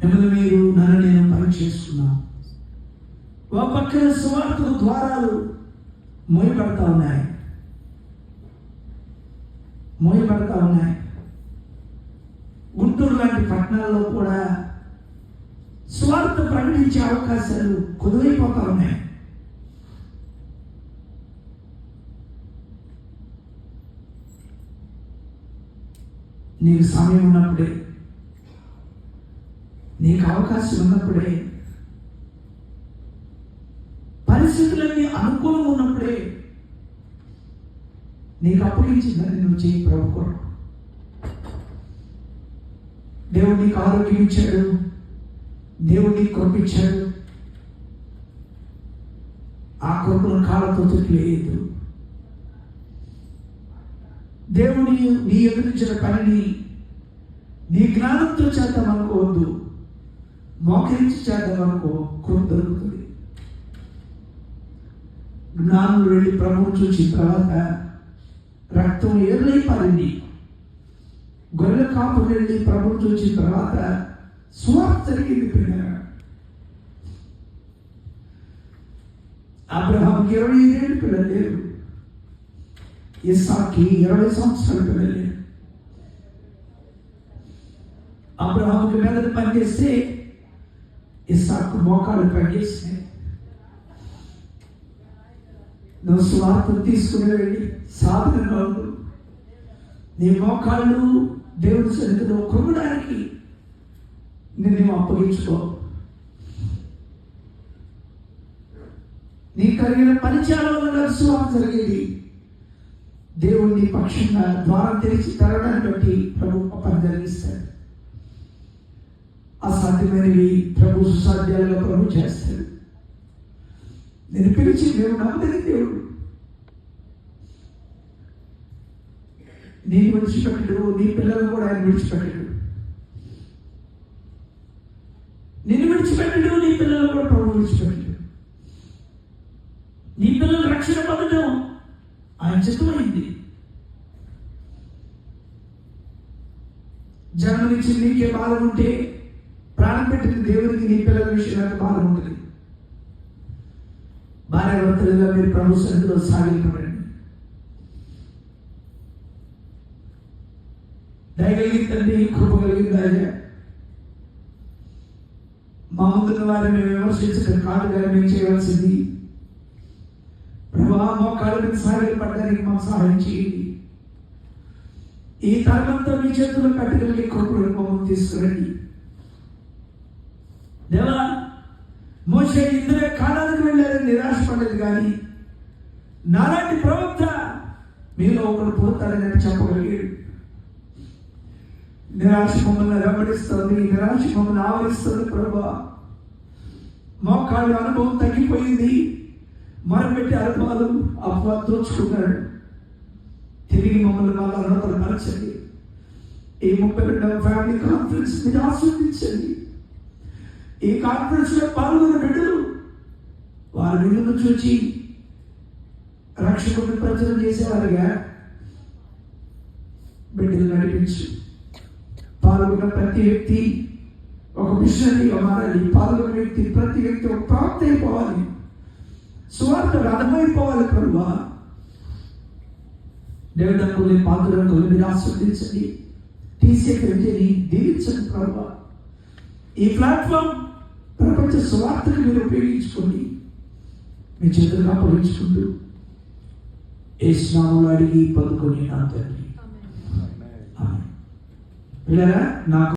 మిమ్మల్ని మీరు నన్ను నేను పని చేసుకున్నాను. ఒక పక్కన సువార్త ద్వారాలు మోయబడతా ఉన్నాయి. గుంటూరు లాంటి పట్టణాల్లో కూడా సువార్త ప్రకటించే అవకాశాలు కుదురైపోతా ఉన్నాయి. నీకు సమయం ఉన్నప్పుడే, నీకు అవకాశం ఉన్నప్పుడే, పరిస్థితులన్నీ అనుకూలంగా ఉన్నప్పుడే నీకు అప్పగించిందని నువ్వు చేయి ప్రభు కొరకు. దేవుడు నీకు ఆరోగ్యం ఇచ్చాడు, దేవుడు నీకు కృప ఇచ్చాడు. ఆ కృపను కాళ్ళతో తొక్కివేయద్దు. దేవుడు నీ ఎదురించిన పనిని నీ జ్ఞానంతో చేద్దాం అనుకోవద్దు. మోకరించి చేద్దాం అనుకో, కృప దొరుకుతుంది. జ్ఞానులు వెళ్ళి ప్రభువు చూసిన తర్వాత రక్తం ఏర్లై పారింది. గొర్రెల కాపులు వెళ్ళి ప్రభువు చూసిన తర్వాత సువార్త జరిగింది. ప్రియులారా, అబ్రహాంకి 25 ఏళ్ళు పిల్లలు లేరు. ఇస్సాకి 20 సంవత్సరాల పిల్లలు లేరు. అబ్రహాంకి మెదడు పనిచేస్తే ఇస్సాకు మోకాలు పనిచేసినాయి. నువ్వు స్వార్థం తీసుకుని వెళ్ళి సాధనంగా ఉండు. నీ మోకాళ్ళు దేవుడి సన్నిధిలో కృంగడానికి నిన్ను అప్పగించుకో. నీ కలిగిన పరిచయాల వల్ల స్వార్థ జరిగేది. దేవుడు నీ పక్షంగా ద్వారం తెరిచి తరగడాన్ని బట్టి ప్రభు పని జరిగిస్తాడు. అసాధ్యమైనవి ప్రభు సుసాధ్యాలుగా ప్రభు చేస్తాడు. నేను పిలిచి దేవుడు నమ్మదగిన దేవుడు. నీ విడిచిపెట్టడు, నీ పిల్లలను కూడా ఆయన విడిచిపెట్టడు. నిన్ను విడిచిపెట్టడు, నీ పిల్లలను కూడా ప్రభు విడిచిపెట్టడు. నీ పిల్లలు రక్షణ పొందడం ఆయన చిత్తమైంది. జన్మ నుంచి నీకే బాధ ఉంటే ప్రాణం పెట్టిన దేవునికి నీ పిల్లల విషయంలో బాధ ఉంటుంది. భార్యాభర్తలుగా మీరు ప్రభు సన్నిధిలో సాగిపడండి. దయగలిగిన తండ్రి, కృప కలిగిన రాజా, మా ముందున్న వారిని మేము విమర్శించడం కాదు కానీ మేము చేయవలసింది ప్రభా మోకాళ్ళ మీద సాగిపడడానికి మాకు సహాయం చేయండి. ఈ తరుణంతో మీ చేతుల్లో పెట్టగలిగే కృపను మమ్మల్ని తీసుకురండి. దేవా, మోషే ఇందులో కాలానికి వెళ్ళారని నిరాశపడలేదు, కానీ నాలాంటి ప్రవక్త మీలో ఒకరు పోతారని చెప్పగలిగాడు. నిరాశ మమ్మల్ని వెంబడిస్తుంది, నిరాశ మమ్మల్ని ఆవరిస్తుంది. ప్రభా, మోకాళ్ళ అనుభవం తగ్గిపోయింది. మరపెట్టి అనుభవాలు అపవాదం దోచుకున్నాడు. తిరిగి మమ్మల్ని వాళ్ళ అర్హతలు మరచండి. ఈ 32వ ఫ్యామిలీ కాన్ఫరెన్స్ మీరు ఆస్వాదించండి. ఈ కాన్ఫరెన్స్ లో పాల్గొన్న బిడ్డలు వారి బిడ్డను చూచి రక్షకుడిని ప్రచారం చేసేవారుగా బిడ్డలు నడిపించు. పాల్గొన్న ప్రతి వ్యక్తి ఒక మిషనరీగా మారాలి. పాల్గొన్న వ్యక్తి ప్రతి వ్యక్తి ఒక ప్రాప్తి అయిపోవాలి. సువార్తలు అర్థమైపోవాలి. ప్రభువా, దేవుని పాత్రలను మీరు ఆస్వాదించండి. తీసేకరించని దీవించండి. ప్రభువా, ఈ ప్లాట్ఫామ్ ప్రపంచ సువార్తను మీరు ఉపయోగించుకోండి. మీ చేతులుగా అప్పగించుకుంటూ యేసు నామములో అడిగి పొందుకొని నా తండ్రి. నాకు